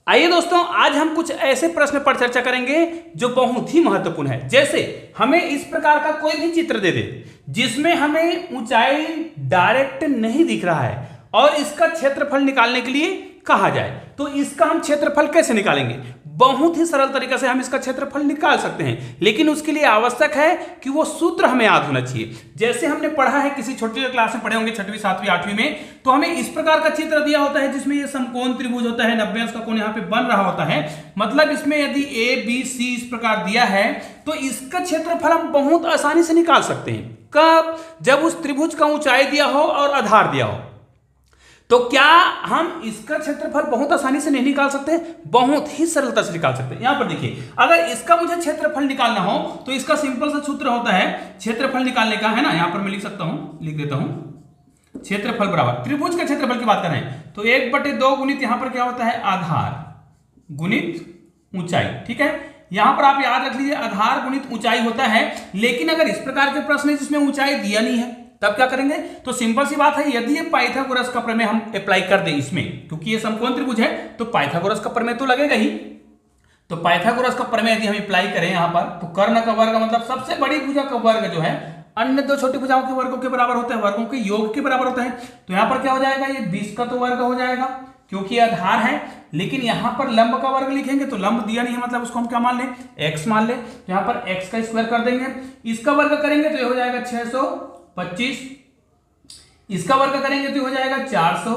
आइए दोस्तों, आज हम कुछ ऐसे प्रश्न पर चर्चा करेंगे जो बहुत ही महत्वपूर्ण है। जैसे हमें इस प्रकार का कोई भी चित्र दे दे जिसमें हमें ऊंचाई डायरेक्ट नहीं दिख रहा है और इसका क्षेत्रफल निकालने के लिए कहा जाए, तो इसका हम क्षेत्रफल कैसे निकालेंगे? बहुत ही सरल तरीके से हम इसका क्षेत्रफल निकाल सकते हैं, लेकिन उसके लिए आवश्यक है कि वो सूत्र हमें याद होना चाहिए। जैसे हमने पढ़ा है, किसी छोटी क्लास में पढ़े होंगे, 6वीं 7वीं 8वीं में, तो हमें इस प्रकार का चित्र दिया होता है जिसमें ये समकोण त्रिभुज होता है, 90 अंश का कोण यहाँ पे बन रहा होता है। मतलब इसमें यदि ए बी सी इस प्रकार दिया है तो इसका क्षेत्रफल हम बहुत आसानी से निकाल सकते हैं। कब? जब उस त्रिभुज का ऊंचाई दिया हो और आधार दिया हो। तो क्या हम इसका क्षेत्रफल बहुत आसानी से नहीं निकाल सकते? बहुत ही सरलता से निकाल सकते हैं। यहां पर देखिए, अगर इसका मुझे क्षेत्रफल निकालना हो तो इसका सिंपल सा सूत्र होता है क्षेत्रफल निकालने का, है ना। यहां पर मैं लिख सकता हूं, लिख देता हूं, क्षेत्रफल बराबर त्रिभुज के क्षेत्रफल की बात कर रहे हैं तो 1/2 गुणित यहां पर क्या होता है, आधार गुणित ऊंचाई। ठीक है, यहां पर आप याद रख लीजिए आधार गुणित ऊंचाई होता है। लेकिन अगर इस प्रकार के प्रश्न है जिसमें ऊंचाई दिया नहीं है, तब क्या करेंगे? तो सिंपल सी बात है, यदि ये पाइथागोरस का प्रमेय हम अप्लाई कर दें इसमें, क्योंकि ये समकोण त्रिभुज है तो पाइथागोरस का प्रमेय तो लगेगा ही। तो पाइथागोरस का प्रमेय यदि हम अप्लाई करें यहां पर, तो कर्ण का वर्ग मतलब सबसे बड़ी भुजा का वर्ग जो है अन्य दो छोटी भुजाओं के वर्गों के बराबर होता है, वर्गों के योग के बराबर होता है। तो यहां पर क्या हो जाएगा, ये 20 का तो वर्ग हो जाएगा क्योंकि ये आधार है। लेकिन यहां पर लंब का वर्ग लिखेंगे तो लंब दिया नहीं है, मतलब उसको हम क्या मान लें, x मान लें। तो यहां पर x का स्क्वायर कर देंगे, इसका वर्ग करेंगे तो ये हो जाएगा 625, इसका वर्ग करेंगे तो हो जाएगा 400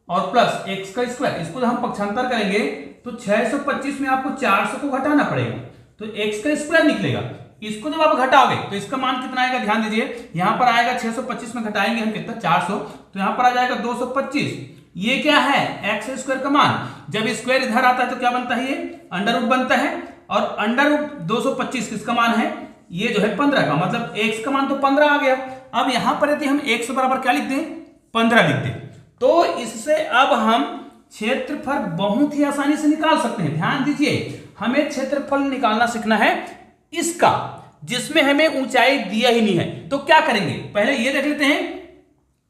और प्लस x का स्क्वायर, इसको जब हम पक्षांतर करेंगे तो 625 में आपको 400 को घटाना पड़ेगा तो x का स्क्वायर निकलेगा। इसको जब आप घटाओगे तो इसका मान कितना आएगा, ध्यान दीजिए, यहां पर आएगा 625 में घटाएंगे हम कितना, 400, तो यहां पर आ जाएगा 225। ये क्या है, एक्स स्क्वायर का मान। जब स्क्वायर इधर आता है तो क्या बनता है, ये अंडर रूट बनता है। और अंडर रूट 225 किसका मान है, ये जो है 15 का, मतलब x का मान तो 15 आ गया। अब यहां पर यदि हम x बराबर क्या लिख दें, 15 लिख दें, तो इससे अब हम क्षेत्रफल बहुत ही आसानी से निकाल सकते हैं। ध्यान दीजिए, हमें क्षेत्रफल निकालना सीखना है इसका जिसमें हमें ऊंचाई दिया ही नहीं है। तो क्या करेंगे, पहले ये देख लेते हैं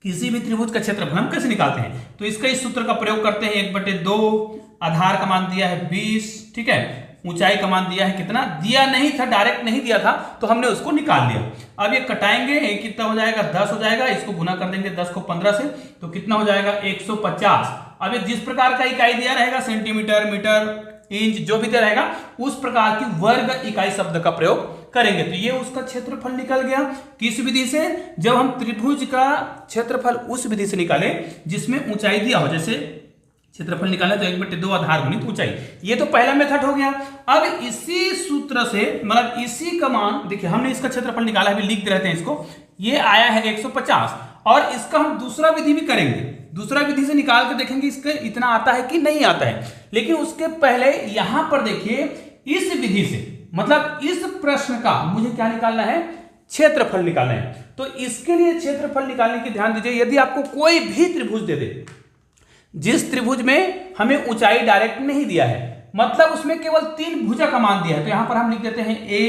किसी भी त्रिभुज का क्षेत्रफल हम कैसे निकालते हैं। तो इसका इस सूत्र का प्रयोग करते हैं, 1/2, आधार का मान दिया है 20, ठीक है, ऊंचाई का मान दिया है कितना, दिया नहीं था, डायरेक्ट नहीं दिया था, तो हमने उसको निकाल लिया। अब ये कटाएंगे, कितना हो जाएगा, 10 हो जाएगा, इसको गुना कर देंगे 10 को 15 से, तो कितना हो जाएगा 150। अब ये जिस प्रकार का इकाई दिया रहेगा, सेंटीमीटर, मीटर, इंच, जो भी दिया रहेगा, उस प्रकार की वर्ग इकाई शब्द का प्रयोग करेंगे। तो ये उसका क्षेत्रफल निकल गया। किस विधि से? जब हम त्रिभुज का क्षेत्रफल उस विधि से निकाले जिसमें ऊंचाई दिया हो। जैसे क्षेत्रफल निकाले तो 1/2 आधार गुणित ऊंचाई, ये तो पहला मेथड हो गया। अब इसी सूत्र से, मतलब इसी का मान, देखिए हमने इसका क्षेत्रफल निकाला है, अभी लिख देते हैं इसको, ये आया है 150, और इसका हम दूसरा विधि भी करेंगे। दूसरा विधि से निकाल के देखेंगे इसके इतना आता है कि नहीं आता है। लेकिन उसके पहले यहां पर देखिए, इस विधि से, मतलब इस प्रश्न का मुझे क्या निकालना है, क्षेत्रफल निकालना है। तो इसके लिए क्षेत्रफल निकालने की ध्यान दीजिए, यदि आपको कोई भी त्रिभुज दे दे जिस त्रिभुज में हमें ऊंचाई डायरेक्ट नहीं दिया है, मतलब उसमें केवल 3 भुजा का मान दिया है, तो यहां पर हम लिख देते हैं ए,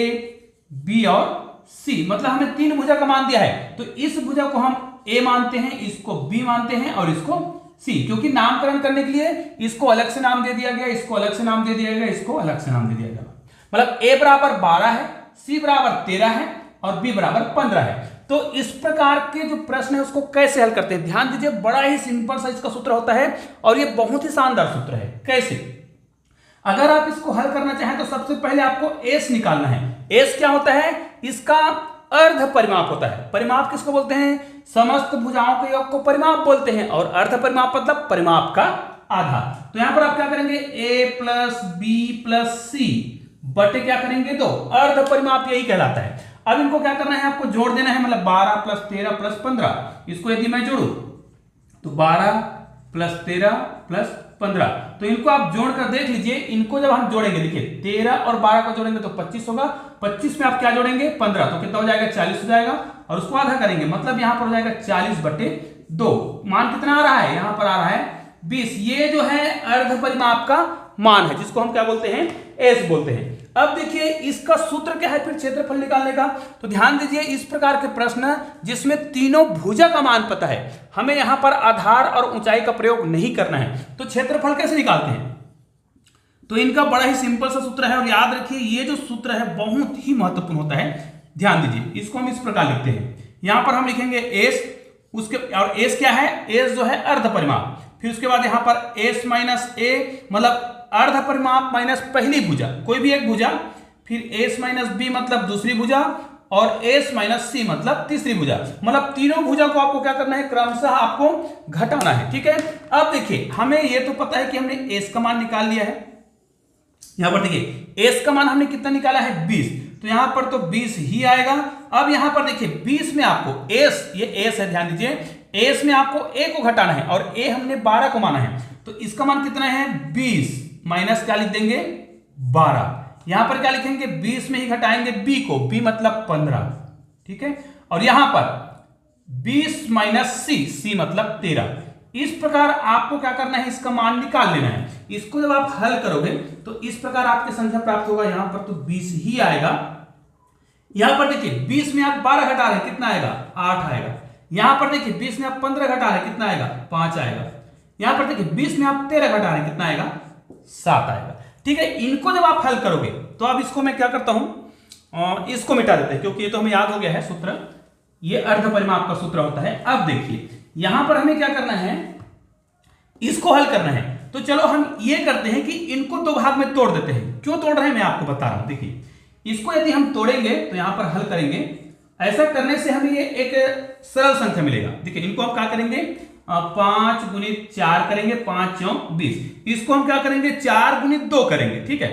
बी और सी, मतलब हमें 3 भुजा का मान दिया है। तो इस भुजा को हम ए मानते हैं, इसको बी मानते हैं और इसको सी, क्योंकि नामकरण करने के लिए इसको अलग से नाम दे दिया गया, इसको अलग से नाम दे दिया गया, इसको अलग से नाम दे दिया गया। मतलब ए बराबर 12 है, सी बराबर 13 है और बी बराबर 15 है। तो इस प्रकार के जो प्रश्न है उसको कैसे हल करते हैं, ध्यान दीजिए, बड़ा ही सिंपल सा इसका सूत्र होता है और ये बहुत ही शानदार सूत्र है। कैसे? अगर आप इसको हल करना चाहें तो सबसे पहले आपको एस निकालना है। एस क्या होता है, इसका अर्ध परिमाप होता है। परिमाप किसको बोलते हैं, समस्त भुजाओं के योग को परिमाप बोलते हैं, और अर्ध परिमाप मतलब परिमाप का आधा। तो यहां पर आप क्या करेंगे, a प्लस बी प्लस सी बटे क्या करेंगे, 2, अर्ध परिमाप यही कहलाता है। अब इनको क्या करना है, आपको जोड़ देना है, मतलब 12 प्लस 13 प्लस 15, इसको यदि मैं जोड़ू तो 12 प्लस 13 प्लस 15, तो इनको आप जोड़कर देख लीजिए। इनको जब हम जोड़ेंगे, देखिए 13 और 12 को जोड़ेंगे तो 25 होगा, 25 में आप क्या जोड़ेंगे, 15, तो कितना हो जाएगा, 40 हो जाएगा, और उसको आधा करेंगे, मतलब यहां पर हो जाएगा 40/2। मान कितना आ रहा है, यहां पर आ रहा है 20। ये जो है अर्ध परिमाप का मान है, जिसको हम क्या बोलते हैं, एस बोलते हैं। अब देखिए इसका सूत्र क्या है फिर क्षेत्रफल निकालने का। तो ध्यान दीजिए, इस प्रकार के प्रश्न जिसमें तीनों भुजा का मान पता है, हमें यहां पर आधार और ऊंचाई का प्रयोग नहीं करना है, तो क्षेत्रफल कैसे निकालते हैं। तो इनका बड़ा ही सिंपल सा सूत्र है, और याद रखिए ये जो सूत्र है बहुत ही महत्वपूर्ण होता है, ध्यान दीजिए। इसको हम इस प्रकार लिखते हैं, यहां पर हम लिखेंगे एस, उसके और एस क्या है, एस जो है अर्ध परिमाप, फिर उसके बाद यहां पर एस माइनस ए मतलब अर्ध परिमाप माइनस पहली भुजा, कोई भी एक भुजा, फिर एस माइनस बी मतलब दूसरी भुजा, और एस माइनस सी मतलब तीसरी भुजा, मतलब तीनों भुजा को आपको क्या करना है, क्रमशः आपको घटाना है। ठीक है, अब देखिए हमें ये तो पता है कि हमने एस का मान निकाल लिया है, यहां पर देखिए एस का मान हमने कितना निकाला है 20, तो यहां पर तो 20 ही आएगा। अब यहां पर देखिए 20 में आपको एस, ये एस है, ध्यान दीजिए, एस में आपको ए को घटाना है, और ए हमने 12 को माना है, तो इसका मान कितना है 20 माइनस क्या लिख देंगे 12, यहां पर क्या लिखेंगे 20 में ही घटाएंगे बी को, बी मतलब 15, ठीक है, और यहां पर 20 माइनस सी, सी मतलब 13। इस प्रकार आपको क्या करना है, इसका मान निकाल लेना है। इसको जब आप हल करोगे तो इस प्रकार आपकी संख्या प्राप्त होगा, यहां पर तो 20 ही आएगा। यहां पर देखिए 20 में आप 12 घटा रहे कितना आएगा 8 आएगा, यहां पर देखिए 20 में आप 15 घटा रहे कितना आएगा 5 आएगा, यहां पर देखिए 20 में आप 13 घटा रहे कितना आएगा 7 आएगा। ठीक है, इनको जब आप हल करोगे तो अब इसको मैं क्या करता हूं, इसको मिटा देते हैं क्योंकि ये तो हमें याद हो गया है सूत्र, ये अर्ध परिमाप का सूत्र होता है। अब देखिए यहां पर हमें क्या करना है, इसको हल करना है, तो चलो हम ये करते हैं कि इनको दो भाग में तोड़ देते हैं। क्यों तोड़ रहे हैं मैं आपको बता रहा हूं, देखिए इसको यदि हम तोड़ेंगे तो यहां पर हल करेंगे, ऐसा करने से हमें ये एक सरल संख्या मिलेगा। देखिए इनको हम क्या करेंगे 5 गुणित 4 करेंगे, 5 चौक 20, इसको हम क्या करेंगे 4 गुणित 2 करेंगे, ठीक है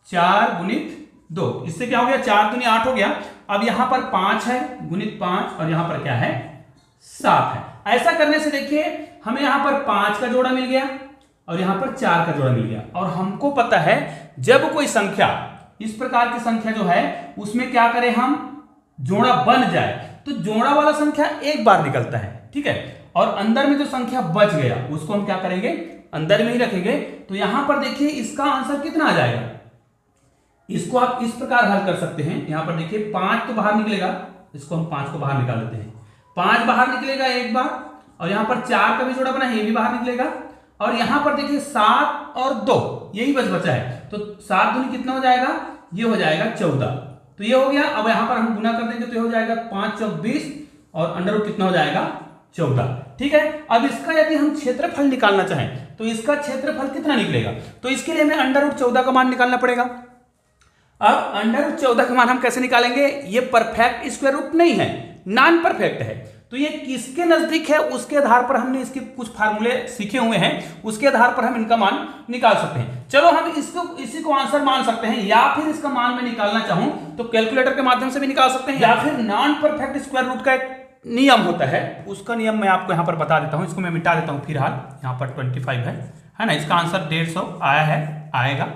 4 गुणित 2, इससे क्या हो गया 4 दूनी 8 हो गया। अब यहां पर 5 है गुणित 5, और यहां पर क्या है 7 है। ऐसा करने से देखिए हमें यहां पर 5 का जोड़ा मिल गया और यहां पर 4 का जोड़ा मिल गया, और हमको पता है जब कोई संख्या इस प्रकार की संख्या जो है उसमें क्या करें हम, जोड़ा बन जाए तो जोड़ा वाला संख्या एक बार निकलता है, ठीक है, और अंदर में जो संख्या बच गया उसको हम क्या करेंगे अंदर में ही रखेंगे। तो यहां पर देखिए इसका आंसर कितना आ जाएगा, इसको आप इस प्रकार हल कर सकते हैं। यहां पर देखिए 5 तो बाहर निकलेगा, इसको हम 5 को बाहर निकाल लेते हैं, 5 बाहर निकलेगा एक बार, और यहां पर 4 का भी जोड़ा बना है ये भी बाहर निकलेगा, और यहां पर देखिए 7 और 2 यही बचा है, तो 7 दूनी कितना हो जाएगा, ये हो जाएगा 14, तो ये हो गया। अब यहां पर हम गुना कर देंगे तो ये हो जाएगा 5 चौक 20, और अंडर रूट कितना हो जाएगा 14, ठीक है। अब इसका यदि हम क्षेत्रफल निकालना चाहें तो इसका क्षेत्रफल कितना निकलेगा, तो इसके लिए हमें अंडर रूट 14 का मान निकालना पड़ेगा। अब अंडर रूट 14 का मान हम कैसे निकालेंगे, ये परफेक्ट स्क्वायर रूट नहीं है, नॉन परफेक्ट है, तो ये किसके नजदीक है उसके आधार पर हमने इसके कुछ फार्मूले सीखे हुए हैं, उसके आधार पर हम इनका मान निकाल सकते हैं। चलो हम इसी को आंसर मान सकते हैं, या फिर इसका मान मैं निकालना चाहूं तो कैलकुलेटर के माध्यम से भी निकाल सकते हैं, या फिर नॉन परफेक्ट स्क्वायर रूट का एक नियम होता है, उसका नियम मैं आपको यहां पर बता देता हूं। इसको मैं मिटा देता हूं फिलहाल, यहां पर 25 है ना, इसका आंसर 150 आया है, आएगा।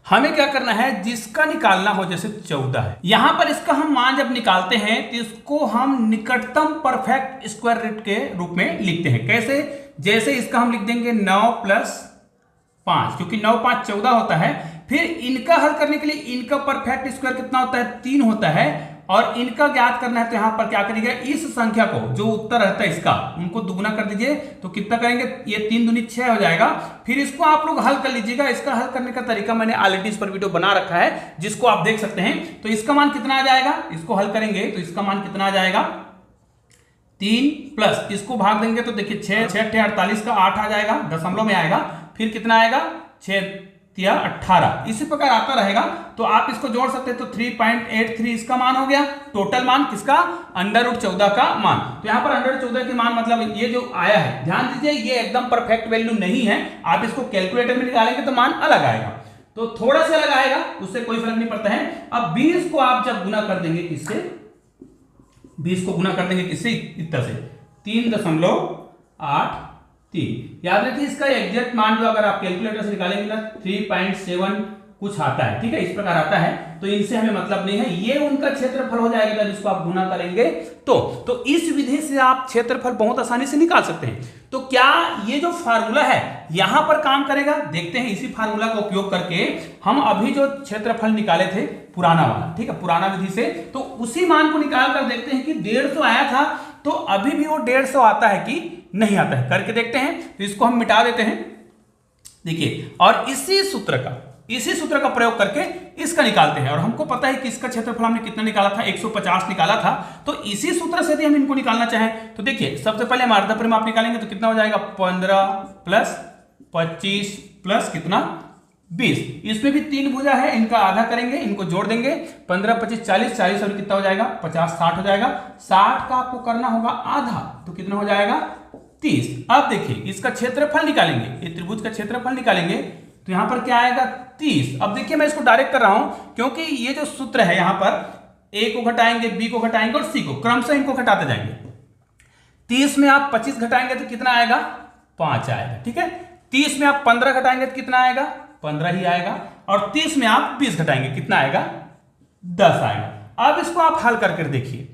हमें क्या करना है, जिसका निकालना हो, जैसे 14 है, यहां पर इसका हम मान जब निकालते हैं तो इसको हम निकटतम परफेक्ट स्क्वायर रूट के रूप में लिखते हैं। कैसे, जैसे इसका हम लिख देंगे 9 + 5, क्योंकि 9 × 5 = 14 होता है। फिर इनका हल करने के लिए इनका परफेक्ट स्क्वायर कितना होता है 3 होता है, और इनका ज्ञात करना है तो यहां पर क्या करेंगे, इस संख्या को जो उत्तर रहता है इसका उनको दुगुना कर दीजिए, तो कितना करेंगे, ये 3 दूनी 6 हो जाएगा। फिर इसको आप लोग हल कर लीजिएगा, इसका हल करने का तरीका मैंने ऑलरेडी इस पर वीडियो बना रखा है जिसको आप देख सकते हैं। तो इसका मान कितना आ जाएगा, इसको हल करेंगे तो इसका मान कितना आ जाएगा 3 प्लस इसको भाग देंगे तो देखिए 6 6 48 का 8 आ जाएगा, दशमलव में आएगा, फिर कितना आएगा 6 या 18, इसी प्रकार आता रहेगा। तो आप इसको जोड़ सकते हैं, तो 3.83 इसका मान हो गया, टोटल मान किसका, अंडर रूट 14 का मान। तो यहां पर अंडर रूट 14 के मान मतलब ये जो आया है, ध्यान दीजिए ये एकदम परफेक्ट वैल्यू नहीं है, आप इसको कैलकुलेटर में निकालेंगे तो मान अलग आएगा, तो थोड़ा सा अलग आएगा, उससे कोई फर्क नहीं पड़ता है। अब 20 को आप जब गुना कर देंगे किससे, 20 को गुना कर देंगे किससे, इतना से 3.83, याद रखिए इसका एग्जैक्ट मान जो अगर आप कैलकुलेटर से निकालेंगे ना 3.7 कुछ आता है, ठीक है, इस प्रकार आता है, तो इनसे हमें मतलब नहीं है, ये उनका क्षेत्रफल हो जाएगा जब इसको आप गुना करेंगे तो इस विधि से आप क्षेत्रफल बहुत आसानी से निकाल सकते हैं। तो क्या ये जो फार्मूला है यहां पर काम करेगा, देखते हैं। इसी फार्मूला का उपयोग करके हम अभी जो क्षेत्रफल निकाले थे पुराना वाला, ठीक है, पुराना विधि से, तो उसी मान को निकाल कर देखते हैं कि 150 आया था, तो अभी भी वो 150 आता है कि नहीं आता है, करके देखते हैं। तो इसको हम मिटा देते हैं, देखिए, और इसी सूत्र का प्रयोग करके इसका निकालते हैं। और हमको पता है कि इसका क्षेत्रफल हमने कितना निकाला था, 150 निकाला था। तो इसी सूत्र से यदि हम इनको निकालना चाहें तो देखिए, सबसे पहले हम आधा परिमाप निकालेंगे तो कितना हो जाएगा, 15 प्लस 25 प्लस कितना 20। इसमें भी 3 भुजा है, इनका आधा करेंगे, इनको जोड़ देंगे, 15 25 40, 40 और कितना हो जाएगा 50 60 हो जाएगा। 60 का आपको करना होगा आधा, तो कितना हो जाएगा 30। अब देखिए इसका क्षेत्रफल निकालेंगे, ये त्रिभुज का क्षेत्रफल निकालेंगे तो यहां पर क्या आएगा 30। अब देखिए मैं इसको डायरेक्ट कर रहा हूं क्योंकि ये जो सूत्र है यहां पर ए को घटाएंगे, बी को घटाएंगे और सी को, क्रमशः इनको घटाते जाएंगे। 30 में आप 25 घटाएंगे तो कितना आएगा 5 आएगा, ठीक है। 30 में आप 15 घटाएंगे तो कितना आएगा 15 ही आएगा। और 30 में आप 20 घटाएंगे कितना आएगा 10 आएगा। अब इसको आप हल करके देखिए,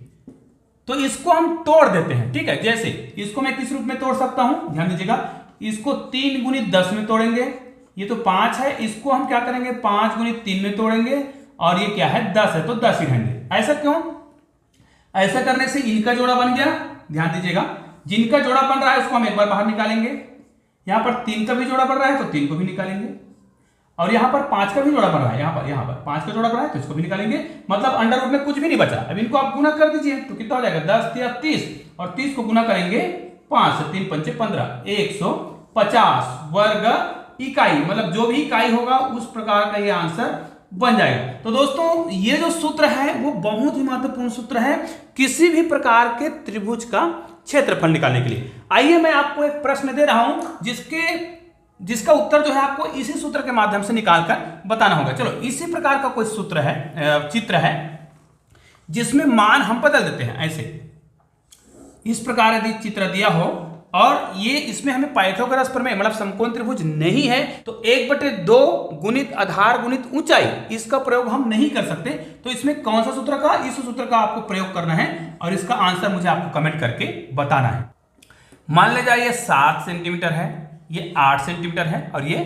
तो इसको हम तोड़ देते हैं, ठीक है। जैसे इसको मैं किस रूप में तोड़ सकता हूं, ध्यान दीजिएगा, इसको 3 गुणित 10 में तोड़ेंगे, ये तो 5 है, इसको हम क्या करेंगे 5 गुणित 3 में तोड़ेंगे, और ये क्या है 10 है तो 10 ही रहेंगे। ऐसा क्यों, ऐसा करने से इनका जोड़ा बन गया, ध्यान दीजिएगा, जिनका जोड़ा बन रहा है उसको हम एक बार बाहर निकालेंगे। यहां पर 3 का भी जोड़ा बन रहा है तो 3 को भी निकालेंगे, और यहां पर 5 का भी जोड़ा बन रहा है, यहां पर 5 का जोड़ा बन रहा है तो इसको भी निकालेंगे। मतलब अंडर रूट में कुछ भी नहीं बचा। अब इनको आप गुना कर दीजिए तो कितना हो जाएगा 10 या 30, और 30 को गुना करेंगे 5 से, 3 पंचे 15, 150 वर्ग इकाई, मतलब जो भी इकाई होगा उस प्रकार का ये आंसर बन जाएगा। तो दोस्तों ये जो सूत्र है वो बहुत ही महत्वपूर्ण सूत्र है किसी भी प्रकार के त्रिभुज का क्षेत्रफल निकालने के लिए। आइए मैं आपको एक प्रश्न दे रहा हूं जिसका उत्तर जो है आपको इसी सूत्र के माध्यम से निकालकर बताना होगा। चलो, इसी प्रकार का कोई सूत्र है, चित्र है, जिसमें मान हम बदल देते हैं। ऐसे इस प्रकार यदि चित्र दिया हो और ये इसमें हमें पाइथागोरस प्रमेय मतलब समकोण त्रिभुज नहीं है तो 1/2 गुणित आधार गुणित ऊंचाई, इसका प्रयोग हम नहीं कर सकते। तो इसमें कौन सा सूत्र का, इस सूत्र का आपको प्रयोग करना है और इसका आंसर मुझे आपको कमेंट करके बताना है। मान लीजिए ये 7 सेंटीमीटर है, ये 8 सेंटीमीटर है और ये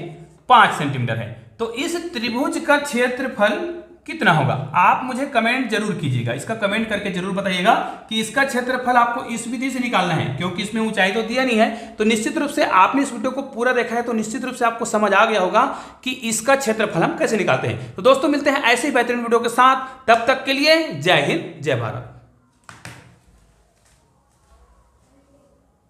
5 सेंटीमीटर है। तो इस त्रिभुज का क्षेत्रफल कितना होगा, आप मुझे कमेंट जरूर कीजिएगा। इसका कमेंट करके जरूर बताइएगा कि इसका क्षेत्रफल आपको इस विधि से निकालना है, क्योंकि इसमें ऊंचाई तो दिया नहीं है। तो निश्चित रूप से आपने इस वीडियो को पूरा देखा है तो निश्चित रूप से आपको समझ आ गया होगा कि इसका क्षेत्रफल हम कैसे निकालते हैं। तो दोस्तों मिलते हैं ऐसे ही बेहतरीन वीडियो के साथ, तब तक के लिए जय हिंद जय भारत।